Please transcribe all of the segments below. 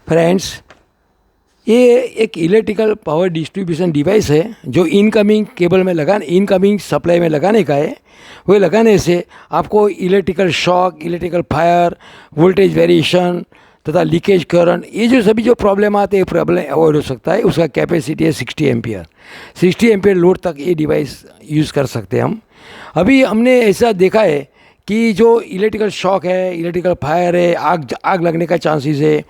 Friends, ये एक electrical power distribution device है जो इनकमिंग सप्लाई में लगाने का है। वो लगाने से आपको electrical shock, electrical fire, voltage variation तथा लीकेज करंट, ये जो सभी जो प्रॉब्लम आते हैं प्रॉब्लम अवॉइड हो सकता है। उसका कैपेसिटी है 60 एम्पियर। 60 एम्पियर लोड तक ये डिवाइस यूज़ कर सकते हैं हम। अभी हमने ऐसा देखा है कि जो इलेक्ट्रिकल शॉक है, इलेक्ट्रिकल फायर है, आग लगने का चांसेस है,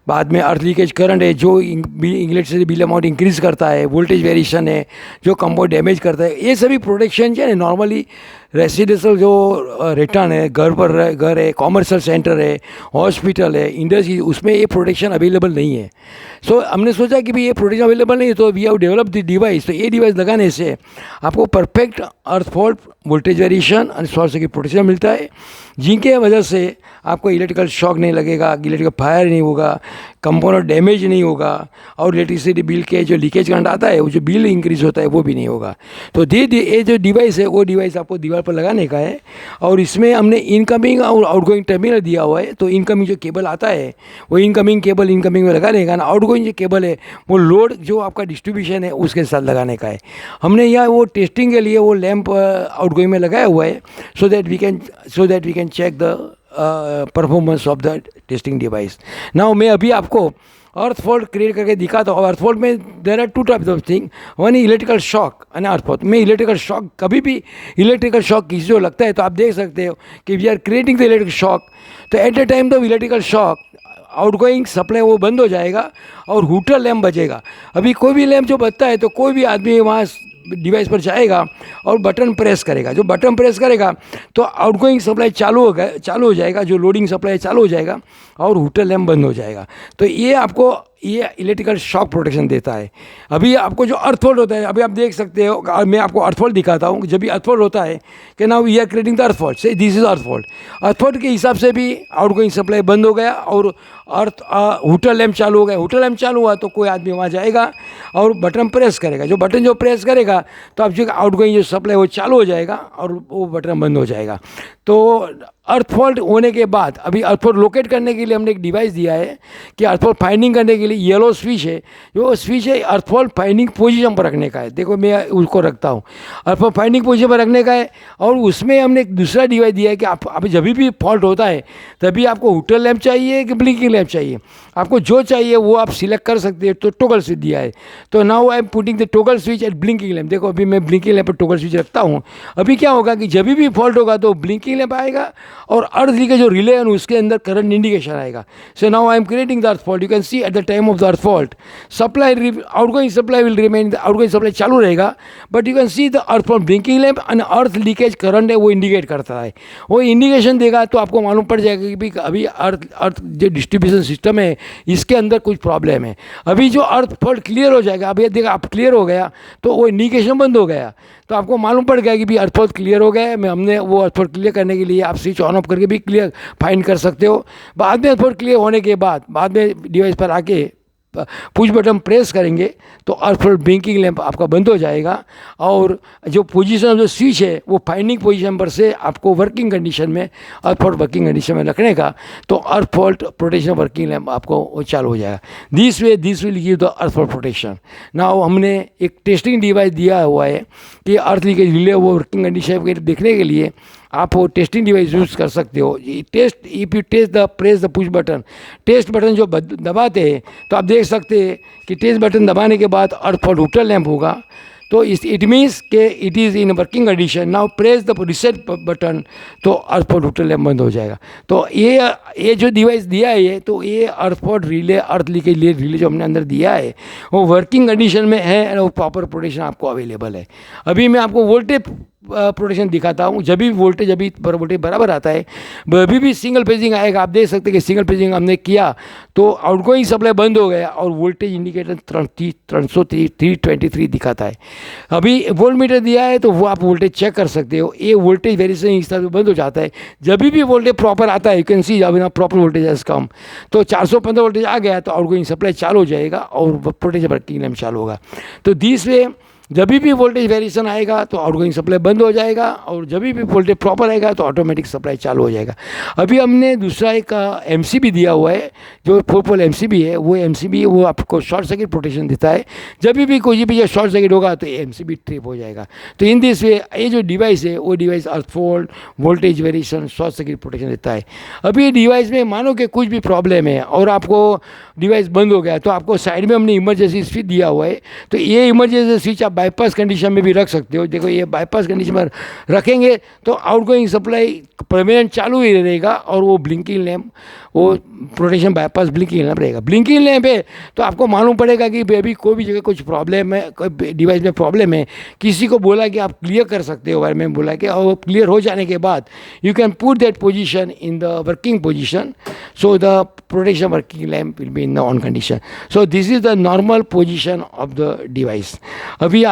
बाद में अर्थ लीकेज करंट है जो इलेक्ट्रिसिटी बिल अमाउंट इंक्रीज़ करता है, वोल्टेज वेरिएशन है जो कंपाउंड डैमेज करता है, ये सभी प्रोटेक्शन जो है नॉर्मली रेसिडेंशियल जो रिटर्न है, घर है, कॉमर्शियल सेंटर है, हॉस्पिटल है, इंडस्ट्री, उसमें ये प्रोटेक्शन अवेलेबल नहीं है। सो हमने सोचा कि भाई ये प्रोटेक्शन अवेलेबल नहीं है तो we have develop the device. तो ये डिवाइस लगाने से आपको perfect earth fault, voltage variation और शॉर्ट सर्किट प्रोटेक्शन मिलता है, जिनके वजह से आपको इलेक्ट्रिकल शॉक नहीं लगेगा, इलेक्ट्रिकल फायर नहीं होगा, कंपोनेंट डैमेज नहीं होगा और इलेक्ट्रिसिटी बिल के जो लीकेज करंट आता है, वो जो बिल इंक्रीज होता है वो भी नहीं होगा। तो ये जो डिवाइस है वो डिवाइस आपको दीवार पर लगाने का है। और इसमें हमने इनकमिंग और आउटगोइंग टर्मिनल दिया हुआ है। तो इनकमिंग जो केबल आता है वो इनकमिंग केबल इनकमिंग में लगाने का ना, आउटगोइंग जो केबल है वो लोड जो आपका डिस्ट्रीब्यूशन है उसके साथ लगाने का है। हमने यहाँ वो टेस्टिंग के लिए वो लैंप आउटगोइंग में लगाया हुआ है so that we can check the performance of the testing device. Now मैं अभी आपको अर्थ फॉल्ट क्रिएट करके दिखाता हूँ। अर्थ फॉल्ट में there are two types of thing, one electrical shock and earth fault. में इलेक्ट्रिकल शॉक, कभी भी इलेक्ट्रिकल शॉक किसी को लगता है तो आप देख सकते हो कि we are creating the electric shock. तो at the time of electrical shock outgoing supply वो बंद हो जाएगा और हूटर लैम्प बचेगा। अभी कोई भी लैम्प जो बचता है तो कोई भी आदमी वहाँ डिवाइस पर जाएगा और बटन प्रेस करेगा। जो बटन प्रेस करेगा तो आउटगोइंग सप्लाई चालू हो जाएगा, जो लोडिंग सप्लाई चालू हो जाएगा और हूटर लैम्प बंद हो जाएगा। तो ये आपको ये इलेक्ट्रिकल शॉक प्रोटेक्शन देता है। अभी आपको जो अर्थ फॉल्ट होता है, अभी आप देख सकते हो, मैं आपको अर्थ फॉल्ट दिखाता हूँ। जब भी अर्थ फॉल्ट होता है कि now we are creating the earth fault, so this is earth fault. Earth fault के हिसाब से भी आउटगोइंग सप्लाई बंद हो गया और अर्थ हूटर लैम्प चालू हो गया। हूटर लैम्प चालू हुआ तो कोई आदमी वहाँ जाएगा और बटन प्रेस करेगा। जो बटन प्रेस करेगा तो आप जो आउटगोइंग जो सप्लाई वो चालू हो जाएगा और वो बटन बंद हो जाएगा। तो अर्थ फॉल्ट होने के बाद अभी अर्थ फॉल्ट लोकेट करने के लिए हमने एक डिवाइस दिया है कि अर्थ फॉल्ट फाइंडिंग करने के लिए येलो स्विच है, जो स्विच है अर्थ फॉल्ट फाइंडिंग पोजीशन पर रखने का है। देखो मैं उसको रखता हूँ, अर्थ फॉल्ट फाइंडिंग पोजीशन पर रखने का है। और उसमें हमने एक दूसरा डिवाइस दिया है कि आप जब भी फॉल्ट होता है तभी आपको हूटर लैम्प चाहिए कि ब्लिंकिंग लैम्प चाहिए, आपको जो चाहिए वो आप सिलेक्ट कर सकते हैं। तो टॉगल स्विच दिया है। तो now I am putting the toggle switch at blinking lamp. देखो अभी मैं ब्लिंकिंग लैम्प पर टॉगल स्विच रखता हूँ। अभी क्या होगा कि जब भी फॉल्ट होगा तो ब्लिंकिंग लैम्प आएगा और अर्थ लीकेज जो रिले है उसके अंदर करंट इंडिकेशन आएगा। So now I am creating the earth fault. You can see eight the time of the earth fault supply outgoing supply will remain, outgoing supply चालू रहेगा, but you can see the earth fault blinking lamp and earth leakage current है वो indicate करता है। वो indication देगा तो आपको मालूम पड़ जाएगा कि भाई अभी अर्थ जो डिस्ट्रीब्यूशन सिस्टम है इसके अंदर कुछ प्रॉब्लम है। अभी जो अर्थ फॉल्ट क्लियर हो जाएगा, अभी देखा आप क्लियर हो गया तो वो इंडिकेशन बंद हो गया, तो आपको मालूम पड़ गया कि भी अर्थ फॉल्ट क्लियर हो गया है। हमने वो अर्थ फॉल्ट क्लियर करने के लिए आप स्विच ऑन ऑफ करके भी क्लियर फाइंड कर सकते हो। बाद में अर्थ फॉल्ट क्लियर होने के बाद में डिवाइस पर आके पुश बटन प्रेस करेंगे तो अर्थ फॉल्ट ब्लिंकिंग लैंप आपका बंद हो जाएगा और जो पोजीशन जो स्विच है वो फाइंडिंग पोजीशन पर से आपको वर्किंग कंडीशन में, अर्थ फॉल्ट वर्किंग कंडीशन में रखने का, तो अर्थ फॉल्ट प्रोटेक्शन वर्किंग लैंप आपको वो चालू हो जाएगा। This will give the earth fault protection. Now हमने एक टेस्टिंग डिवाइस दिया हुआ है कि अर्थ लीकेज रिले वो वर्किंग कंडीशन देखने के लिए आप वो टेस्टिंग डिवाइस यूज़ कर सकते हो। Test if you test the press the push button, test button जो दबाते हैं तो आप देख सकते हैं कि टेस्ट बटन दबाने के बाद अर्थ फॉल्ट हूटर लैम्प होगा। तो इट मीन्स के it is in working condition. Now press the reset button तो अर्थ फॉल्ट हूटर लैम्प बंद हो जाएगा। तो ये जो डिवाइस दिया है ये, तो ये अर्थ फॉल्ट रिले, अर्थ लीकेज रिले जो हमने अंदर दिया है वो वर्किंग कंडीशन में है और प्रॉपर प्रोटेक्शन आपको अवेलेबल है। अभी मैं आपको वोल्टेज प्रोटेक्शन दिखाता हूँ। जब भी वोल्टेज बराबर आता है, अभी भी सिंगल फेजिंग आएगा। आप देख सकते हैं कि सिंगल फेजिंग हमने किया तो आउटगोइंग सप्लाई बंद हो गया और वोल्टेज इंडिकेटर 323 दिखाता है। अभी वोल्ट मीटर दिया है तो वो आप वोल्टेज चेक कर सकते हो। ये वोल्टेज वेरिएशन इस तरह से बंद हो जाता है। जब भी वोल्टेज प्रॉपर आता है, यू कैन सी अभी ना प्रॉपर वोल्टेज है कम, तो 415 वोल्टेज आ गया तो आउटगोइंग सप्लाई चालू हो जाएगा और प्रोटेक्शन वर्किंग लैंप चालू होगा। तो दिस वे जब भी वोल्टेज वेरिएशन आएगा तो आउटगोइंग सप्लाई बंद हो जाएगा, और जब भी वोल्टेज प्रॉपर आएगा तो ऑटोमेटिक सप्लाई चालू हो जाएगा। अभी हमने दूसरा एक MCB दिया हुआ है, जो 4 पोल MCB है। वो MCB वो आपको शॉर्ट सर्किट प्रोटेक्शन देता है। जब भी कोई भी शॉर्ट सर्किट होगा तो MCB ट्रिप हो जाएगा। तो इन दिस वे ये जो डिवाइस है वो डिवाइस अर्थ fault, voltage variation, short circuit protection देता है। अभी डिवाइस में मानो कि कुछ भी प्रॉब्लम है और आपको डिवाइस बंद हो गया, तो आपको साइड में हमने इमरजेंसी स्विच दिया हुआ है। तो ये इमरजेंसी स्विच आप बाईपास कंडीशन में भी रख सकते हो। देखो ये बाईपास कंडीशन में रखेंगे तो आउटगोइंग सप्लाई परमानेंट चालू ही रहेगा, और वो ब्लिंकिंग लैम्प, वो प्रोटेक्शन बाईपास ब्लिंकिंग लैम्प रहेगा। ब्लिंकिंग लैम्प है तो आपको मालूम पड़ेगा कि अभी कोई भी जगह कुछ प्रॉब्लम है, कोई डिवाइस में प्रॉब्लम है, किसी को बोला कि आप क्लियर कर सकते हो, वायरमैन बोला कि, और क्लियर हो जाने के बाद you can put that position in the working position, so the protection working lamp will be in the on condition. So this is the normal position of the device. अभी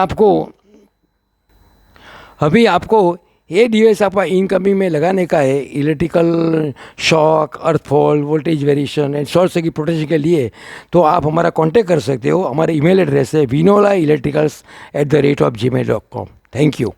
आपको ये डिवाइस आपका incoming में लगाने का है, electrical shock, earth fall, voltage variation and short circuit protection के लिए। तो आप हमारा कांटेक्ट कर सकते हो। हमारा ईमेल एड्रेस है vinolailectricals@gmail.com। Thank you.